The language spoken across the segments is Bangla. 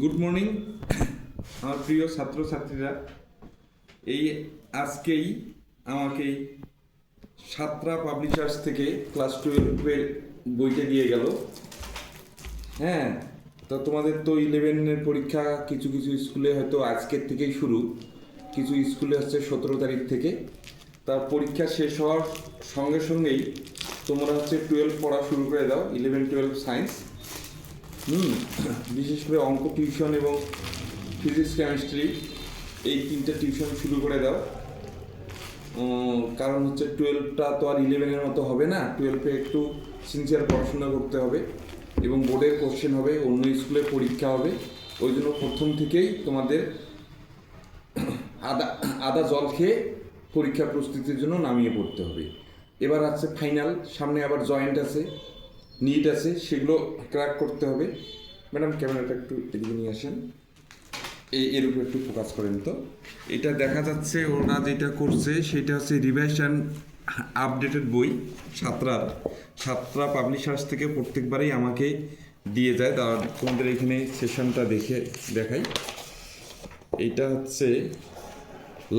গুড মর্নিং আমার প্রিয় ছাত্রছাত্রীরা। এই আজকেই আমাকে সাতরা পাবলিশার্স থেকে ক্লাস 12-এর বইটা দিয়ে গেল। হ্যাঁ, তো তোমাদের তো 11-এর পরীক্ষা কিছু কিছু স্কুলে হয়তো আজকের থেকেই শুরু, কিছু স্কুলে হচ্ছে 17 তারিখ থেকে। তার পরীক্ষা শেষ হওয়ার সঙ্গে সঙ্গেই তোমরা হচ্ছে 12 পড়া শুরু করে দাও, 11-12 সায়েন্স। বিশেষ করে অঙ্ক টিউশন এবং ফিজিক্স কেমিস্ট্রি এই তিনটে টিউশন শুরু করে দাও। কারণ হচ্ছে 12টা তো আর 11-এর মতো হবে না, 12-এ একটু সিনসিয়ার পড়াশোনা করতে হবে এবং বোর্ডের কোশ্চেন হবে, অন্য স্কুলে পরীক্ষা হবে। ওই জন্য প্রথম থেকেই তোমাদের আদা আদা জল খেয়ে পরীক্ষা প্রস্তুতির জন্য নামিয়ে পড়তে হবে। এবার আছে ফাইনাল, সামনে আবার জয়েন্ট আছে, নিট আছে, সেগুলো ক্র্যাক করতে হবে। ম্যাডাম ক্যামেরাটা একটু এদিকে নিয়ে আসেন, এর উপর একটু ফোকাস করেন। তো এটা দেখা যাচ্ছে ওরা যেটা করছে সেটা হচ্ছে রিভাইজ অ্যান্ড আপডেটেড বই সাতরা পাবলিশার্স থেকে প্রত্যেকবারেই আমাকে দিয়ে যায়। তোমাদের এখানে সেশনটা দেখাই। এইটা হচ্ছে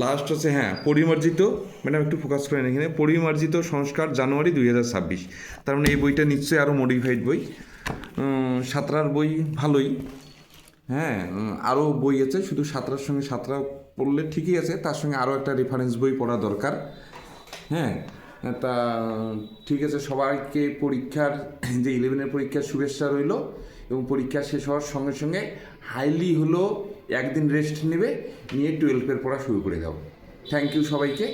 লাস্ট হচ্ছে, হ্যাঁ, পরিমার্জিত। ম্যাডাম একটু ফোকাস করেন এখানে, পরিমার্জিত সংস্কার জানুয়ারি 2026। তার মানে এই বইটা নিশ্চয়ই আরও মডিফাইড বই। সাতরার বই ভালোই, হ্যাঁ, আরও বই আছে, শুধু সাতরার সঙ্গে সাতরা পড়লে ঠিকই আছে, তার সঙ্গে আরও একটা রেফারেন্স বই পড়া দরকার। হ্যাঁ, তা ঠিক আছে, সবাইকে পরীক্ষার যে 11-এর পরীক্ষার শুভেচ্ছা রইল এবং পরীক্ষা শেষ হওয়ার সঙ্গে সঙ্গে হাইলি হলো একদিন রেস্ট নিয়ে 12-এর পড়া শুরু করে দাও। থ্যাংক ইউ সবাইকে।